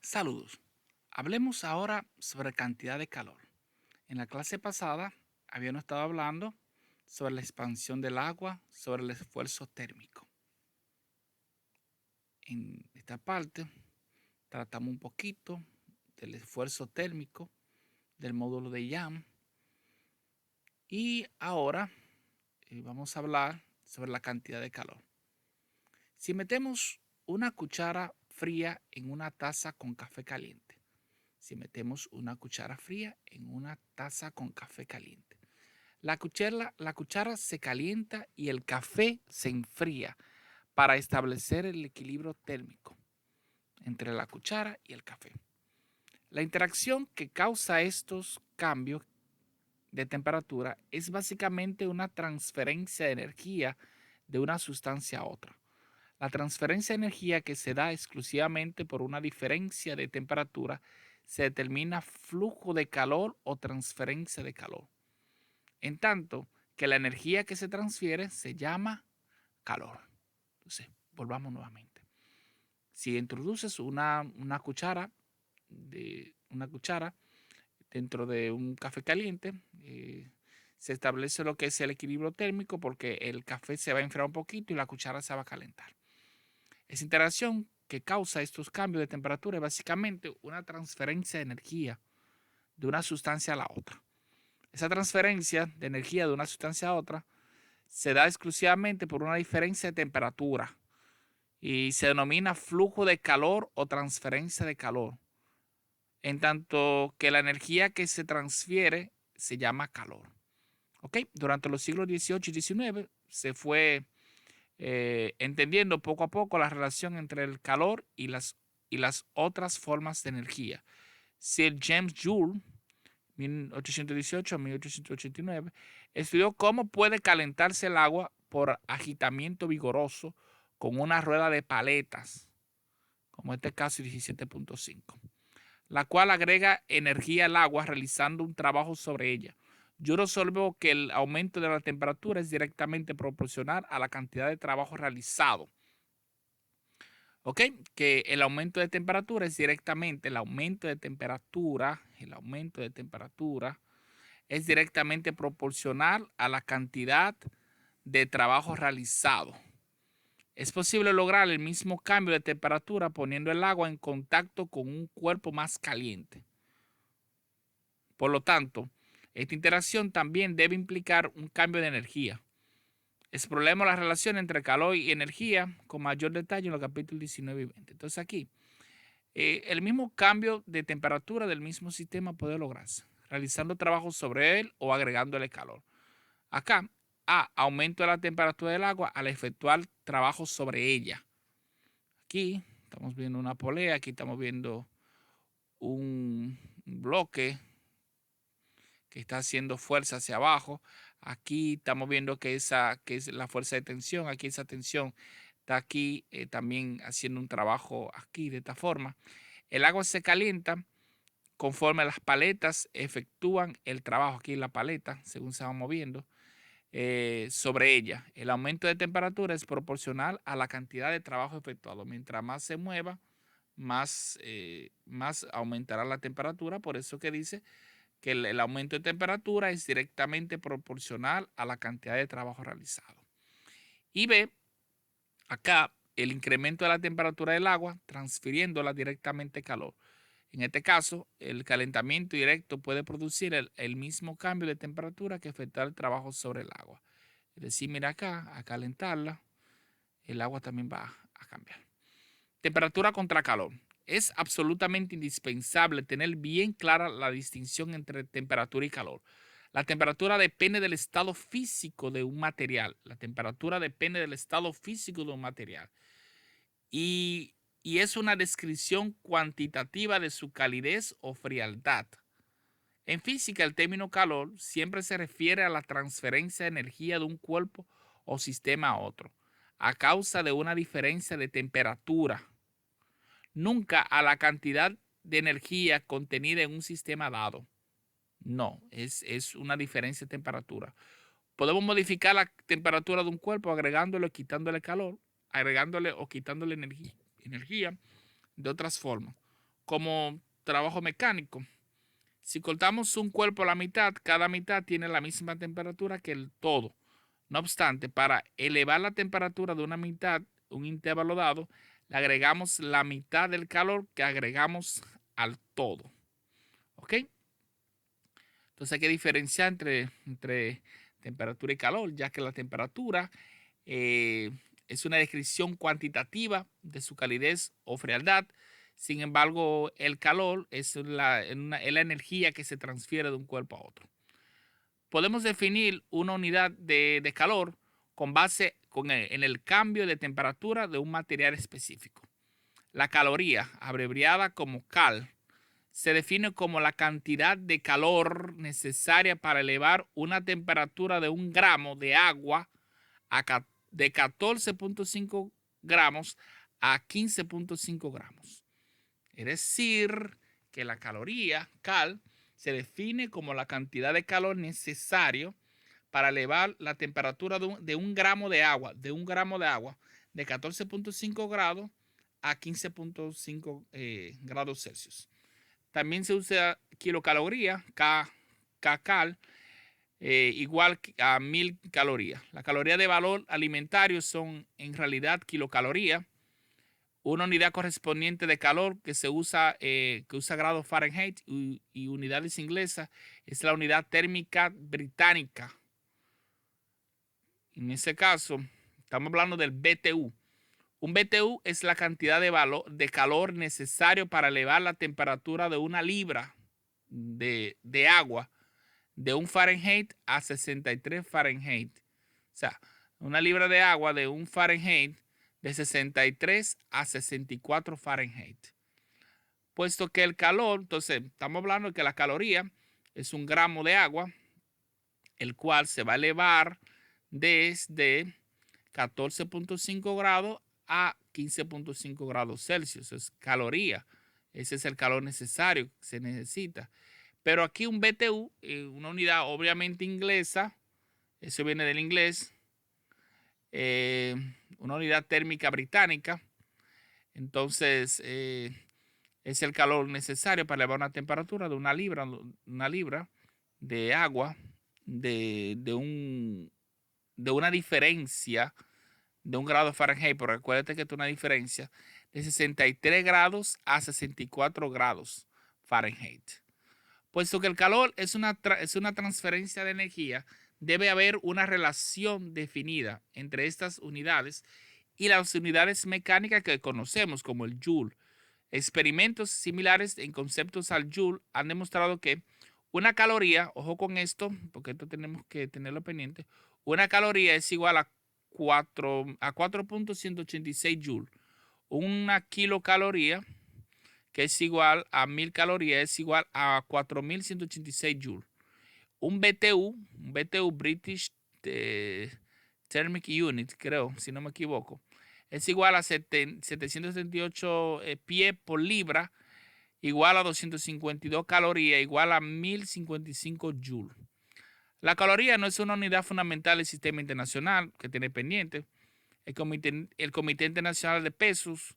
Saludos. Hablemos ahora sobre cantidad de calor. En la clase pasada habíamos estado hablando sobre la expansión del agua, sobre el esfuerzo térmico. En esta parte tratamos un poquito del esfuerzo térmico, del módulo de Young. Y ahora vamos a hablar sobre la cantidad de calor. Si metemos una cuchara fría en una taza con café caliente, si metemos una cuchara fría en una taza con café caliente, la cuchara se calienta y el café se enfría para establecer el equilibrio térmico entre la cuchara y el café. La interacción que causa estos cambios de temperatura es básicamente una transferencia de energía de una sustancia a otra. La transferencia de energía que se da exclusivamente por una diferencia de temperatura se determina flujo de calor o transferencia de calor. En tanto que la energía que se transfiere se llama calor. Entonces, volvamos nuevamente. Si introduces una cuchara dentro de un café caliente, se establece lo que es el equilibrio térmico porque el café se va a enfriar un poquito y la cuchara se va a calentar. Esa interacción que causa estos cambios de temperatura es básicamente una transferencia de energía de una sustancia a la otra. Esa transferencia de energía de una sustancia a otra se da exclusivamente por una diferencia de temperatura y se denomina flujo de calor o transferencia de calor, en tanto que la energía que se transfiere se llama calor. ¿Ok? Durante los siglos XVIII y XIX se fue entendiendo poco a poco la relación entre el calor y las otras formas de energía. Sir James Joule, 1818 a 1889, estudió cómo puede calentarse el agua por agitamiento vigoroso con una rueda de paletas, como en este caso 17.5, la cual agrega energía al agua realizando un trabajo sobre ella. Yo resuelvo que el aumento de la temperatura es directamente proporcional a la cantidad de trabajo realizado. ¿Ok? Que el aumento de temperatura es directamente, el aumento de temperatura es directamente proporcional a la cantidad de trabajo realizado. Es posible lograr el mismo cambio de temperatura poniendo el agua en contacto con un cuerpo más caliente. Por lo tanto, esta interacción también debe implicar un cambio de energía. Exploremos la relación entre calor y energía con mayor detalle en los capítulos 19 y 20. Entonces aquí, el mismo cambio de temperatura del mismo sistema puede lograrse realizando trabajos sobre él o agregándole calor. Acá, aumento de la temperatura del agua al efectuar trabajos sobre ella. Aquí estamos viendo una polea, aquí estamos viendo un bloque que está haciendo fuerza hacia abajo. Aquí estamos viendo que es la fuerza de tensión. Aquí esa tensión está aquí también haciendo un trabajo aquí de esta forma. El agua se calienta conforme las paletas efectúan el trabajo. Aquí la paleta, según se va moviendo, sobre ella. El aumento de temperatura es proporcional a la cantidad de trabajo efectuado. Mientras más se mueva, más aumentará la temperatura. Por eso que dice que el aumento de temperatura es directamente proporcional a la cantidad de trabajo realizado. Y B, acá el incremento de la temperatura del agua transfiriéndola directamente calor. En este caso, el calentamiento directo puede producir el mismo cambio de temperatura que efectúa el trabajo sobre el agua. Es decir, mira acá, a calentarla, el agua también va a cambiar. Temperatura contra calor. Es absolutamente indispensable tener bien clara la distinción entre temperatura y calor. La temperatura depende del estado físico de un material. La temperatura depende del estado físico de un material. Y es una descripción cuantitativa de su calidez o frialdad. En física, el término calor siempre se refiere a la transferencia de energía de un cuerpo o sistema a otro, a causa de una diferencia de temperatura, nunca a la cantidad de energía contenida en un sistema dado. No, es una diferencia de temperatura. Podemos modificar la temperatura de un cuerpo agregándole o quitándole calor, agregándole o quitándole energía de otras formas. como trabajo mecánico. Si cortamos un cuerpo a la mitad, cada mitad tiene la misma temperatura que el todo. No obstante, para elevar la temperatura de una mitad, un intervalo dado, le agregamos la mitad del calor que agregamos al todo. ¿Ok? Entonces hay que diferenciar entre temperatura y calor, ya que la temperatura es una descripción cuantitativa de su calidez o frialdad. Sin embargo, el calor es la energía que se transfiere de un cuerpo a otro. Podemos definir una unidad de calor con base en el cambio de temperatura de un material específico. La caloría, abreviada como cal, se define como la cantidad de calor necesaria para elevar una temperatura de 1 gramo de agua de 14.5 gramos a 15.5 gramos. Es decir, que la caloría, cal, se define como la cantidad de calor necesario para elevar la temperatura de 1 gramo de agua, de 14.5 grados a 15.5 grados Celsius. También se usa kilocaloría, kcal, igual a 1000 calorías. Las calorías de valor alimentario son en realidad kilocalorías. Una unidad correspondiente de calor que usa grados Fahrenheit y unidades inglesas es la unidad térmica británica. En ese caso, estamos hablando del BTU. Un BTU es la cantidad de calor necesario para elevar la temperatura de una libra de agua de 1 Fahrenheit a 63 Fahrenheit. O sea, una libra de agua de 1 Fahrenheit de 63 a 64 Fahrenheit. Puesto que el calor, entonces estamos hablando de que la caloría es 1 gramo de agua, el cual se va a elevar desde 14.5 grados a 15.5 grados Celsius. Es caloría. Ese es el calor necesario que se necesita. Pero aquí un BTU, una unidad obviamente inglesa, eso viene del inglés, una unidad térmica británica. Entonces, es el calor necesario para elevar una temperatura de una libra de agua de una diferencia de 1 grado Fahrenheit, pero recuérdate que es una diferencia de 63 grados a 64 grados Fahrenheit. Puesto que el calor es una transferencia de energía, debe haber una relación definida entre estas unidades y las unidades mecánicas que conocemos como el Joule. Experimentos similares en conceptos al Joule han demostrado que una caloría, ojo con esto, porque esto tenemos que tenerlo pendiente, una caloría es igual a 4.186 joules. Una kilocaloría, que es igual a 1000 calorías, es igual a 4.186 joules. Un BTU, British Thermic Unit, creo, si no me equivoco, es igual a 778 pies por libra, igual a 252 calorías, igual a 1055 joules. La caloría no es una unidad fundamental del sistema internacional que tiene pendiente. El Comité Internacional de Pesos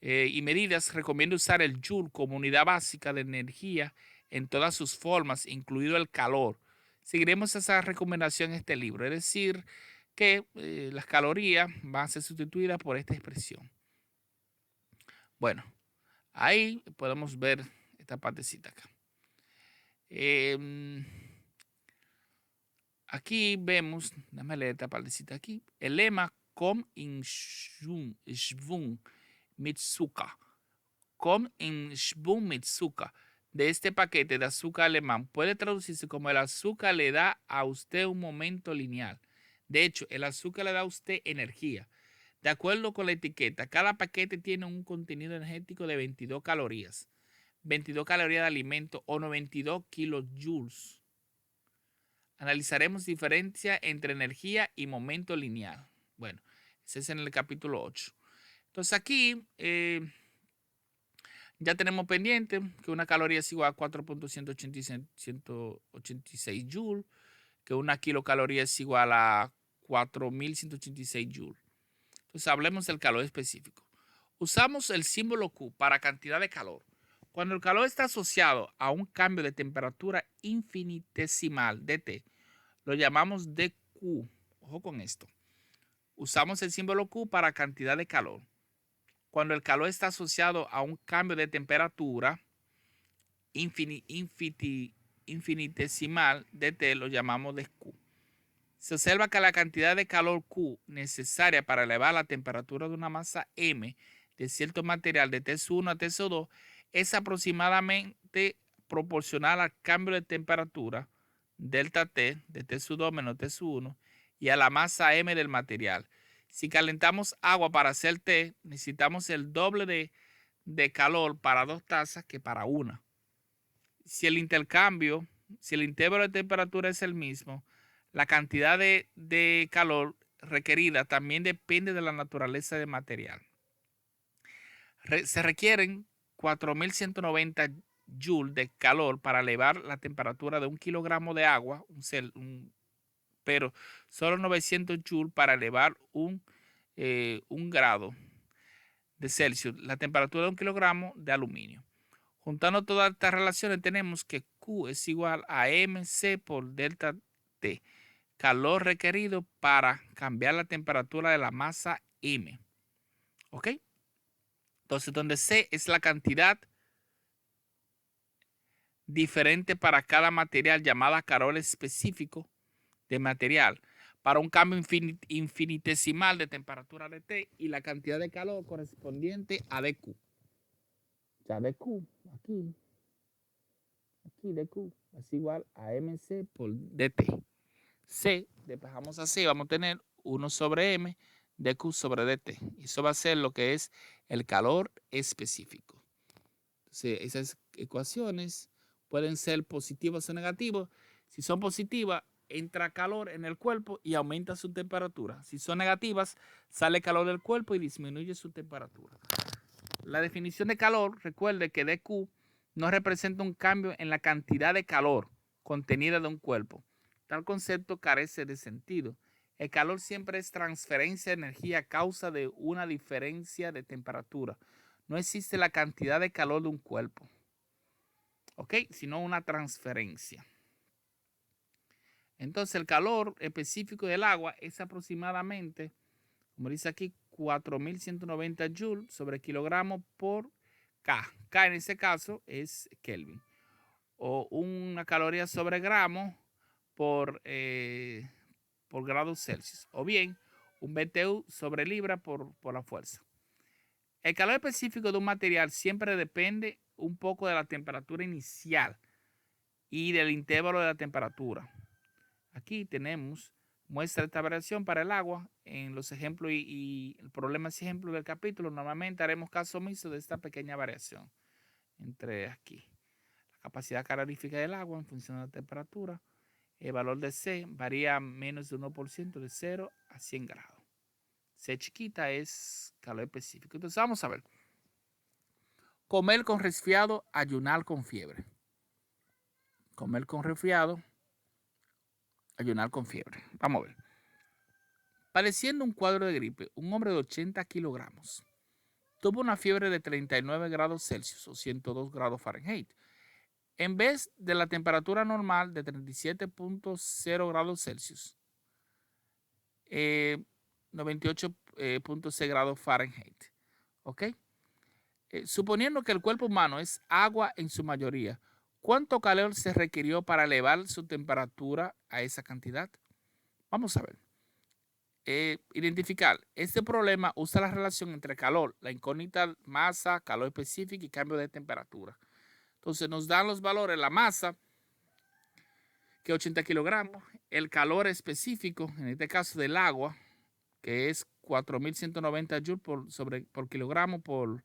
y Medidas recomienda usar el joule como unidad básica de energía en todas sus formas, incluido el calor. Seguiremos esa recomendación en este libro, es decir, que las calorías van a ser sustituidas por esta expresión. Bueno, ahí podemos ver esta partecita acá. Aquí vemos, déjame leer esta partecita aquí, el lema Komm in Schwung mit Zucker. Komm in Schwung mit Zucker. De este paquete de azúcar alemán puede traducirse como el azúcar le da a usted un momento lineal. De hecho, el azúcar le da a usted energía. De acuerdo con la etiqueta, cada paquete tiene un contenido energético de 22 calorías. 22 calorías de alimento o 92 kilojoules. Analizaremos diferencia entre energía y momento lineal. Bueno, ese es en el capítulo 8. Entonces aquí ya tenemos pendiente que una caloría es igual a 4.186 joules, que una kilocaloría es igual a 4.186 joules. Entonces hablemos del calor específico. Usamos el símbolo Q para cantidad de calor. Cuando el calor está asociado a un cambio de temperatura infinitesimal de T, lo llamamos dQ. Ojo con esto. Usamos el símbolo Q para cantidad de calor. Cuando el calor está asociado a un cambio de temperatura infinitesimal de T, lo llamamos dQ. Se observa que la cantidad de calor Q necesaria para elevar la temperatura de una masa M de cierto material de T1 a T2 es aproximadamente proporcional al cambio de temperatura delta T de T2 menos T1 y a la masa M del material. Si calentamos agua para hacer té, necesitamos el doble de calor para 2 tazas que para una. Si el intervalo de temperatura es el mismo, la cantidad de calor requerida también depende de la naturaleza del material. Se requieren 4190 joules de calor para elevar la temperatura de 1 kilogramo de agua, pero solo 900 joules para elevar un grado de Celsius, la temperatura de 1 kilogramo de aluminio. Juntando todas estas relaciones tenemos que Q es igual a mc por delta T, calor requerido para cambiar la temperatura de la masa M. ¿Ok? Entonces, donde C es la cantidad diferente para cada material llamada calor específico de material para un cambio infinitesimal de temperatura de T y la cantidad de calor correspondiente a dQ. O sea, dQ, aquí dQ es igual a mc por dt. C, despejamos a C, vamos a tener 1 sobre m dQ sobre dt. Y eso va a ser lo que es el calor específico. Entonces, esas ecuaciones pueden ser positivas o negativas. Si son positivas, entra calor en el cuerpo y aumenta su temperatura. Si son negativas, sale calor del cuerpo y disminuye su temperatura. La definición de calor, recuerde que dQ no representa un cambio en la cantidad de calor contenida de un cuerpo. Tal concepto carece de sentido. El calor siempre es transferencia de energía a causa de una diferencia de temperatura. No existe la cantidad de calor de un cuerpo, ¿ok? Sino una transferencia. Entonces el calor específico del agua es aproximadamente, como dice aquí, 4190 joules sobre kilogramo por K. K en ese caso es Kelvin. O una caloría sobre gramo por grados Celsius. O bien un BTU sobre libra por la fuerza. El calor específico de un material siempre depende un poco de la temperatura inicial y del intervalo de la temperatura. Aquí tenemos muestra esta variación para el agua en los ejemplos y el problema es ejemplo del capítulo. Normalmente haremos caso omiso de esta pequeña variación entre aquí. La capacidad calorífica del agua en función de la temperatura. El valor de C varía menos de 1% de 0 a 100 grados. C chiquita es calor específico. Entonces vamos a ver. Comer con resfriado, ayunar con fiebre. Comer con resfriado, ayunar con fiebre. Vamos a ver. Padeciendo un cuadro de gripe, un hombre de 80 kilogramos tuvo una fiebre de 39 grados Celsius o 102 grados Fahrenheit. En vez de la temperatura normal de 37.0 grados Celsius, 98.6 grados Fahrenheit. ¿Ok? Suponiendo que el cuerpo humano es agua en su mayoría, ¿cuánto calor se requirió para elevar su temperatura a esa cantidad? Vamos a ver. Identificar. Este problema usa la relación entre calor, la incógnita masa, calor específico y cambio de temperatura. Entonces nos dan los valores, la masa, que es 80 kilogramos, el calor específico, en este caso del agua, que es 4190 joules por kilogramo por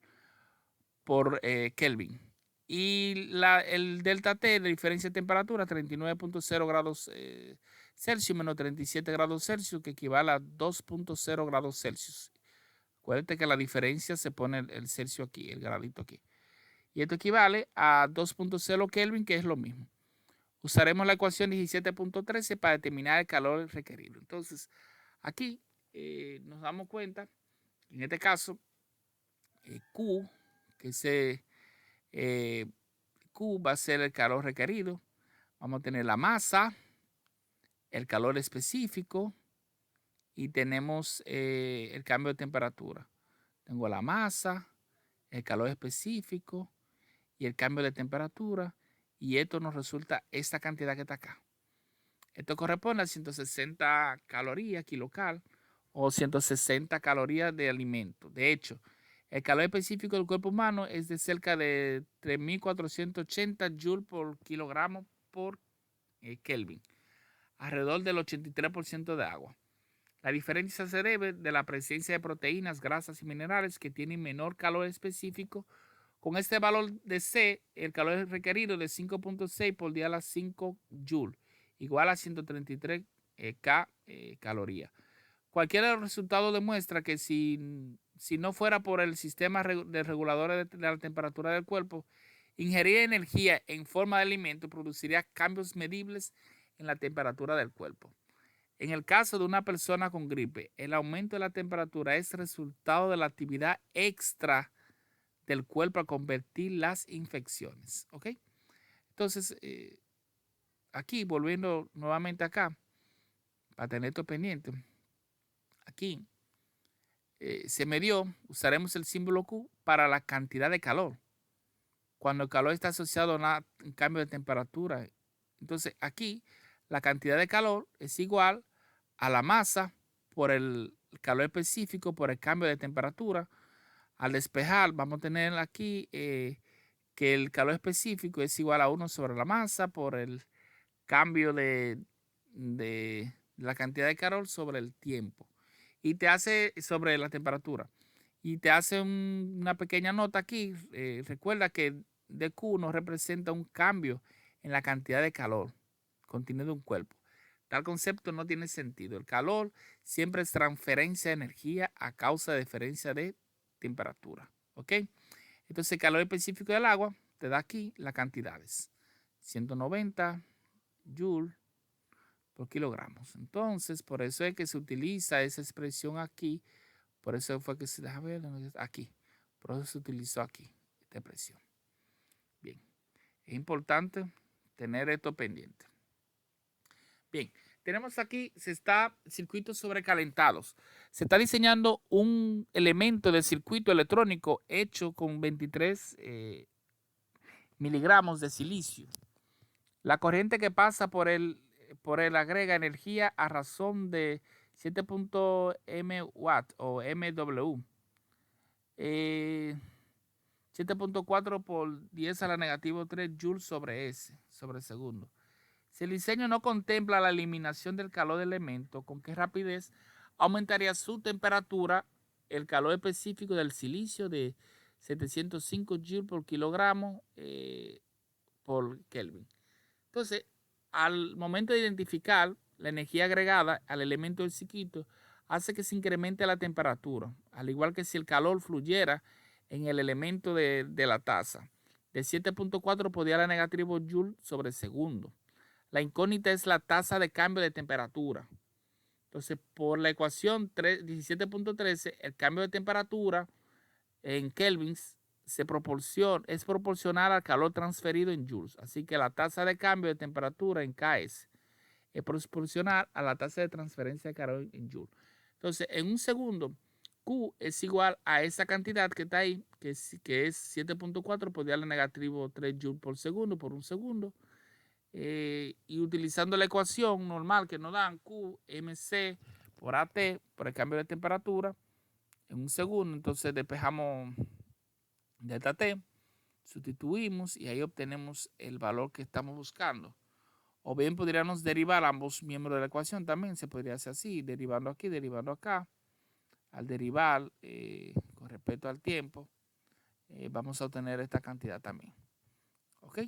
Kelvin. Y el delta T de diferencia de temperatura, 39.0 grados Celsius menos 37 grados Celsius, que equivale a 2.0 grados Celsius. Acuérdate que la diferencia se pone el Celsius aquí, el gradito aquí. Y esto equivale a 2.0 Kelvin, que es lo mismo. Usaremos la ecuación 17.13 para determinar el calor requerido. Entonces, aquí nos damos cuenta, en este caso, Q, que es Q va a ser el calor requerido. Vamos a tener la masa, el calor específico y tenemos el cambio de temperatura. Tengo la masa, el calor específico y el cambio de temperatura. Y esto nos resulta esta cantidad que está acá. Esto corresponde a 160 calorías kilocal o 160 calorías de alimento. De hecho, el calor específico del cuerpo humano es de cerca de 3.480 joules por kilogramo por Kelvin, alrededor del 83% de agua. La diferencia se debe de la presencia de proteínas, grasas y minerales que tienen menor calor específico. Con este valor de C, el calor requerido de 5.6 por día a las 5 joules, igual a 133 calorías. Cualquier resultado demuestra que si no fuera por el sistema de reguladores de la temperatura del cuerpo, ingerir energía en forma de alimento produciría cambios medibles en la temperatura del cuerpo. En el caso de una persona con gripe, el aumento de la temperatura es resultado de la actividad extra del cuerpo a combatir las infecciones. ¿Ok? Entonces, aquí, volviendo nuevamente acá, para tener esto pendiente, aquí se midió, usaremos el símbolo Q para la cantidad de calor. Cuando el calor está asociado a un cambio de temperatura. Entonces, aquí, la cantidad de calor es igual a la masa por el calor específico, por el cambio de temperatura. Al despejar, vamos a tener aquí que el calor específico es igual a 1 sobre la masa por el cambio de la cantidad de calor sobre el tiempo. Y te hace sobre la temperatura. Y te hace una pequeña nota aquí. Recuerda que dQ nos representa un cambio en la cantidad de calor contenido en un cuerpo. Tal concepto no tiene sentido. El calor siempre es transferencia de energía a causa de diferencia de temperatura. ¿Ok? Entonces, el calor específico del agua te da aquí las cantidades. 190 joules por kilogramos. Entonces, por eso es que se utiliza esa expresión aquí. Por eso fue que se deja ver aquí. Por eso se utilizó aquí esta expresión. Bien, es importante tener esto pendiente. Bien, tenemos aquí, circuitos sobrecalentados. Se está diseñando un elemento de circuito electrónico hecho con 23 miligramos de silicio. La corriente que pasa por él agrega energía a razón de 7.m watt o MW. 7.4 por 10 a la negativo 3 joules sobre S, sobre segundo. Si el diseño no contempla la eliminación del calor del elemento, ¿con qué rapidez aumentaría su temperatura? El calor específico del silicio de 705 joules por kilogramo por Kelvin. Entonces, al momento de identificar la energía agregada al elemento del circuito, hace que se incremente la temperatura, al igual que si el calor fluyera en el elemento de la taza, de 7.4 por 10 a la negativo joule sobre segundo. La incógnita es la tasa de cambio de temperatura. Entonces, por la ecuación 17.13, el cambio de temperatura en kelvins es proporcional al calor transferido en joules. Así que la tasa de cambio de temperatura en KS es proporcional a la tasa de transferencia de calor en joules. Entonces, en un segundo, Q es igual a esa cantidad que está ahí, que es 7.4 por 10 a la negativo 3 joules por segundo, por un segundo. Y utilizando la ecuación normal que nos dan Q, MC por AT, por el cambio de temperatura, en un segundo, entonces despejamos delta T, sustituimos y ahí obtenemos el valor que estamos buscando. O bien podríamos derivar ambos miembros de la ecuación, también se podría hacer así, derivando aquí, derivando acá. Al derivar con respecto al tiempo, vamos a obtener esta cantidad también. ¿Ok?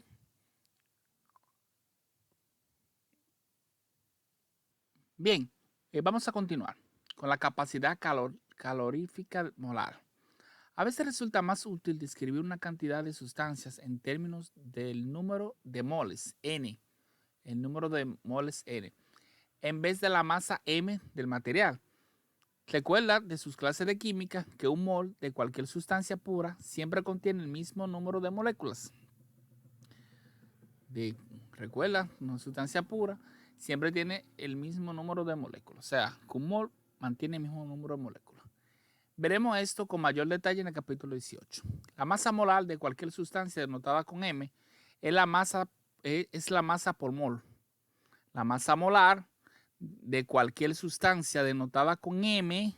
Bien, vamos a continuar con la capacidad calorífica molar. A veces resulta más útil describir una cantidad de sustancias en términos del número de moles, N, el número de moles N, en vez de la masa M del material. Recuerda de sus clases de química que un mol de cualquier sustancia pura siempre contiene el mismo número de moléculas. Recuerda, una sustancia pura siempre tiene el mismo número de moléculas. O sea, que un mol mantiene el mismo número de moléculas. Veremos esto con mayor detalle en el capítulo 18. La masa molar de cualquier sustancia denotada con M es la masa por mol. La masa molar de cualquier sustancia denotada con M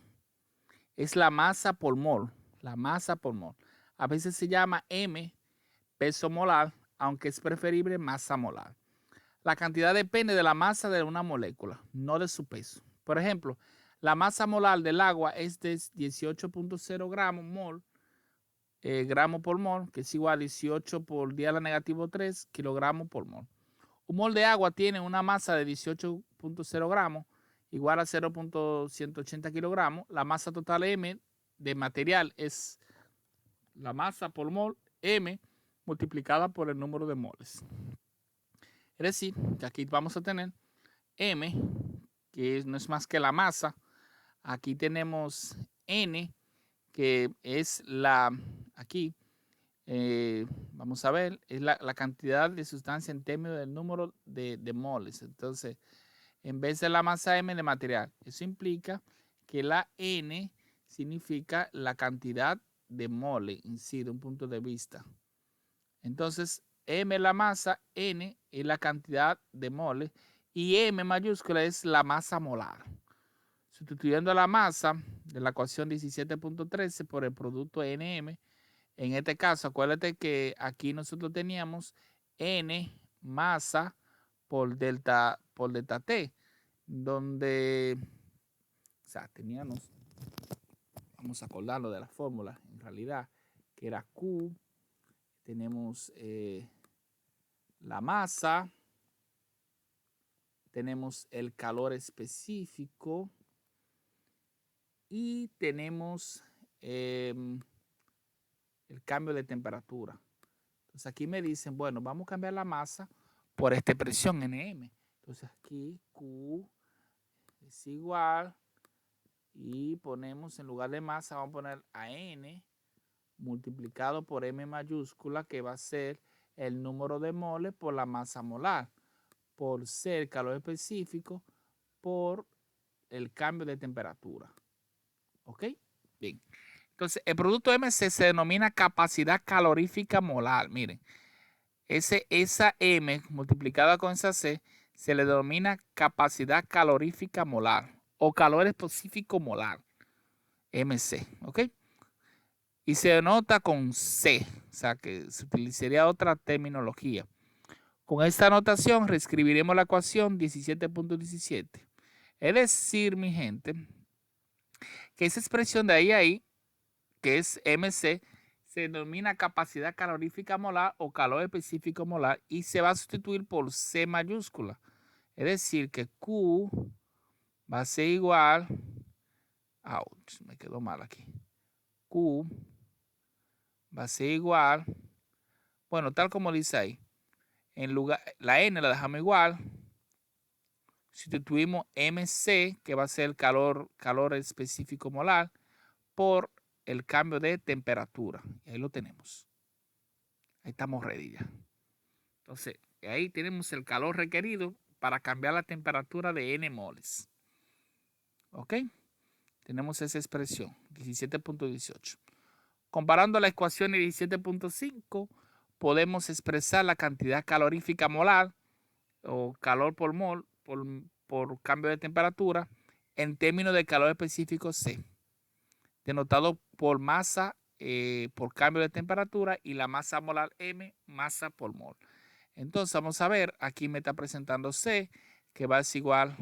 es la masa por mol. La masa por mol. A veces se llama M peso molar, aunque es preferible masa molar. La cantidad depende de la masa de una molécula, no de su peso. Por ejemplo, la masa molar del agua es de 18.0 gramos por mol, que es igual a 18 por 10 a la negativo 3 kilogramos por mol. Un mol de agua tiene una masa de 18.0 gramos, igual a 0.180 kilogramos. La masa total M de material es la masa por mol M multiplicada por el número de moles. Es decir, que aquí vamos a tener M, que no es más que la masa. Aquí tenemos N, que es aquí, vamos a ver, es la cantidad de sustancia en términos del número de moles. Entonces, en vez de la masa M de material, eso implica que la N significa la cantidad de moles en sí, de un punto de vista. Entonces, M es la masa, N es la cantidad de moles y M mayúscula es la masa molar. Sustituyendo la masa de la ecuación 17.13 por el producto NM, en este caso, acuérdate que aquí nosotros teníamos N masa por delta T, donde, o sea, teníamos, vamos a acordarlo de la fórmula, en realidad, que era Q, tenemos la masa, tenemos el calor específico y tenemos el cambio de temperatura. Entonces aquí me dicen, bueno, vamos a cambiar la masa por esta expresión Nm. Entonces aquí Q es igual y ponemos en lugar de masa, vamos a poner a N multiplicado por M mayúscula, que va a ser el número de moles por la masa molar, por ser calor específico, por el cambio de temperatura. ¿Ok? Bien. Entonces, el producto MC se denomina capacidad calorífica molar. Miren, esa M multiplicada con esa C se le denomina capacidad calorífica molar o calor específico molar, MC. ¿Ok? Y se denota con C, o sea que se utilizaría otra terminología. Con esta notación reescribiremos la ecuación 17.17. Es decir, mi gente, que esa expresión de ahí, que es MC, se denomina capacidad calorífica molar o calor específico molar y se va a sustituir por C mayúscula. Es decir, que Q va a ser igual, ouch, me quedó mal aquí. Q va a ser igual, bueno, tal como dice ahí. En lugar, la N la dejamos igual. Sustituimos MC, que va a ser el calor específico molar, por el cambio de temperatura. Y ahí lo tenemos. Ahí estamos ready ya. Entonces, ahí tenemos el calor requerido para cambiar la temperatura de N moles. ¿Ok? Tenemos esa expresión, 17.18. Comparando la ecuación de 17.5, podemos expresar la cantidad calorífica molar o calor por mol por cambio de temperatura en términos de calor específico C, denotado por masa por cambio de temperatura y la masa molar M, masa por mol. Entonces vamos a ver, aquí me está presentando C, que va a ser igual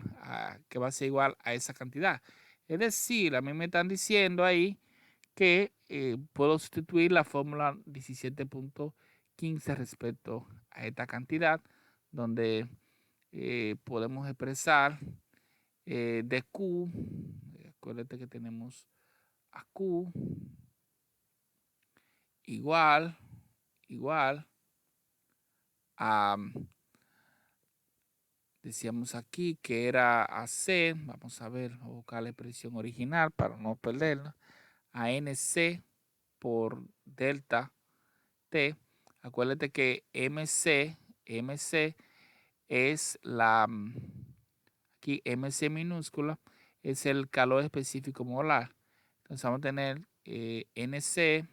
a esa cantidad. Es decir, a mí me están diciendo ahí que puedo sustituir la fórmula 17.15 respecto a esta cantidad, donde podemos expresar de Q, acuérdate que tenemos a Q igual a decíamos aquí que era AC, vamos a ver, a buscar la expresión original para no perderla, a NC por delta T. Acuérdate que MC es aquí MC minúscula, es el calor específico molar. Entonces vamos a tener NC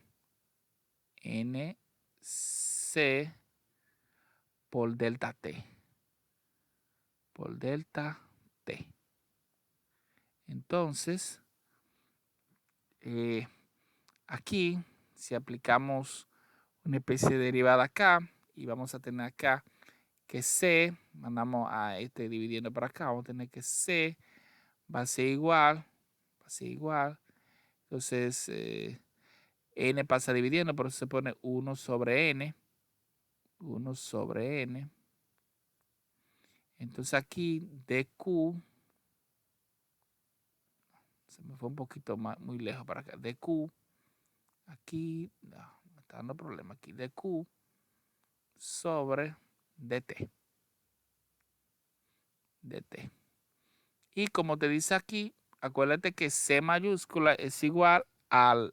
por delta T. Por delta T. Entonces, aquí, si aplicamos una especie de derivada acá, y vamos a tener acá que C, mandamos a este dividiendo para acá, vamos a tener que C va a ser igual, entonces N pasa dividiendo, por eso se pone 1 sobre N, entonces aquí dQ, se me fue un poquito muy lejos para acá, dQ, aquí, no, me está dando problema aquí, dQ sobre dt. Y como te dice aquí, acuérdate que C mayúscula es igual a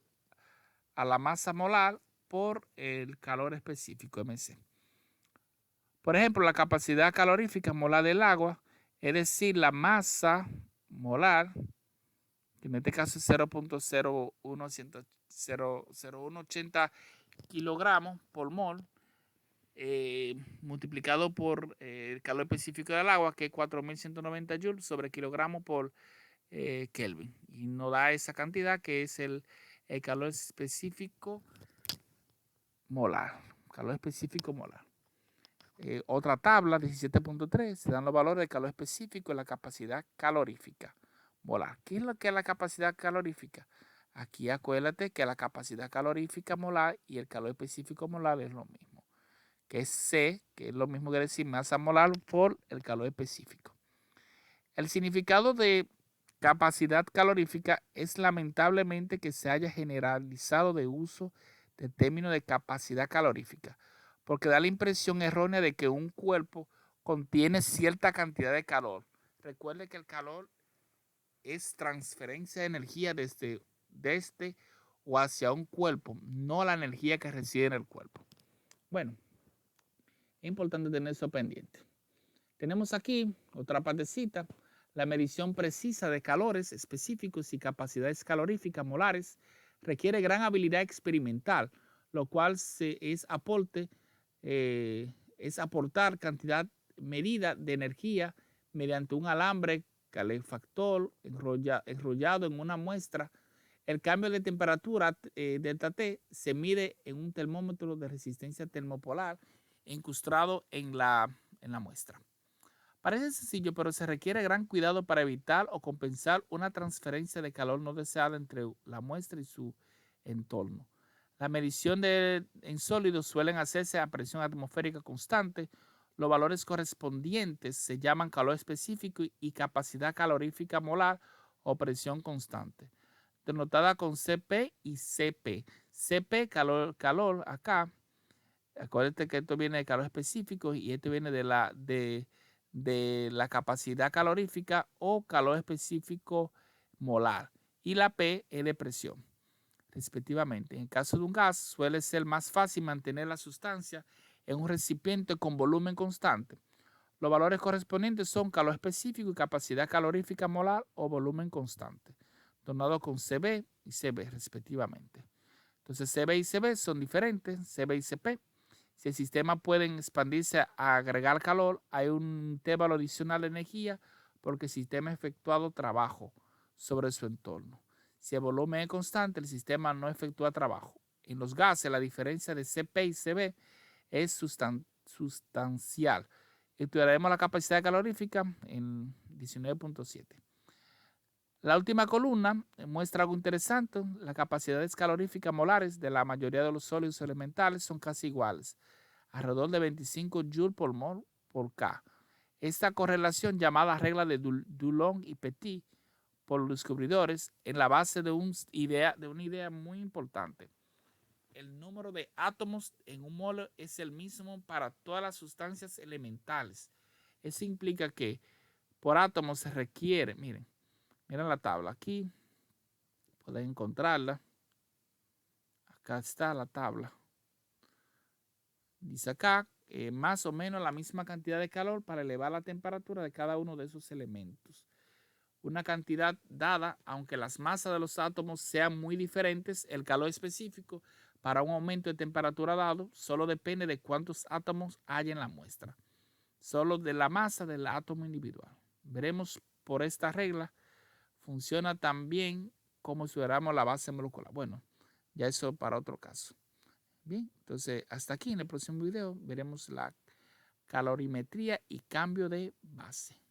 la masa molar por el calor específico, MC. Por ejemplo, la capacidad calorífica molar del agua, es decir, la masa molar, que en este caso es 0.0180 kilogramos por mol, multiplicado por el calor específico del agua, que es 4.190 joules sobre kilogramo por Kelvin. Y nos da esa cantidad que es el calor específico molar. Otra tabla, 17.3, se dan los valores de calor específico y la capacidad calorífica molar. ¿Qué es lo que es la capacidad calorífica? Aquí acuérdate que la capacidad calorífica molar y el calor específico molar es lo mismo, que es C, que es lo mismo que decir masa molar por el calor específico. El significado de capacidad calorífica es lamentablemente que se haya generalizado de uso del término de capacidad calorífica, porque da la impresión errónea de que un cuerpo contiene cierta cantidad de calor. Recuerde que el calor es transferencia de energía desde o hacia un cuerpo, no la energía que reside en el cuerpo. Bueno, es importante tener eso pendiente. Tenemos aquí otra partecita, la medición precisa de calores específicos y capacidades caloríficas molares requiere gran habilidad experimental, lo cual es aportar cantidad medida de energía mediante un alambre calefactor enrollado en una muestra. El cambio de temperatura delta T se mide en un termómetro de resistencia termopolar incrustado en la muestra. Parece sencillo, pero se requiere gran cuidado para evitar o compensar una transferencia de calor no deseada entre la muestra y su entorno. La medición en sólidos suelen hacerse a presión atmosférica constante. Los valores correspondientes se llaman calor específico y capacidad calorífica molar o presión constante, denotada con CP y CP. CP, calor acá. Acuérdate que esto viene de calor específico y esto viene de la capacidad calorífica o calor específico molar. Y la P es de presión, respectivamente. En el caso de un gas, suele ser más fácil mantener la sustancia en un recipiente con volumen constante. Los valores correspondientes son calor específico y capacidad calorífica molar o volumen constante, donado con CB y CB, respectivamente. Entonces, CB y CB son diferentes, CB y CP. Si el sistema puede expandirse a agregar calor, hay un intervalo adicional de energía porque el sistema ha efectuado trabajo sobre su entorno. Si el volumen es constante, el sistema no efectúa trabajo. En los gases, la diferencia de CP y CB es sustancial. Estudiaremos la capacidad calorífica en 19.7. La última columna muestra algo interesante. Las capacidades caloríficas molares de la mayoría de los sólidos elementales son casi iguales, alrededor de 25 joules por mol por K. Esta correlación, llamada regla de Dulong y Petit por los descubridores, en la base de una idea muy importante. El número de átomos en un mol es el mismo para todas las sustancias elementales. Eso implica que por átomo se requiere, miren la tabla aquí, pueden encontrarla. Acá está la tabla. Dice acá más o menos la misma cantidad de calor para elevar la temperatura de cada uno de esos elementos. Una cantidad dada, aunque las masas de los átomos sean muy diferentes, el calor específico para un aumento de temperatura dado solo depende de cuántos átomos hay en la muestra, solo de la masa del átomo individual. Veremos por esta regla, funciona también como si fuéramos la base molecular. Bueno, ya eso para otro caso. Bien, entonces hasta aquí en el próximo video veremos la calorimetría y cambio de base.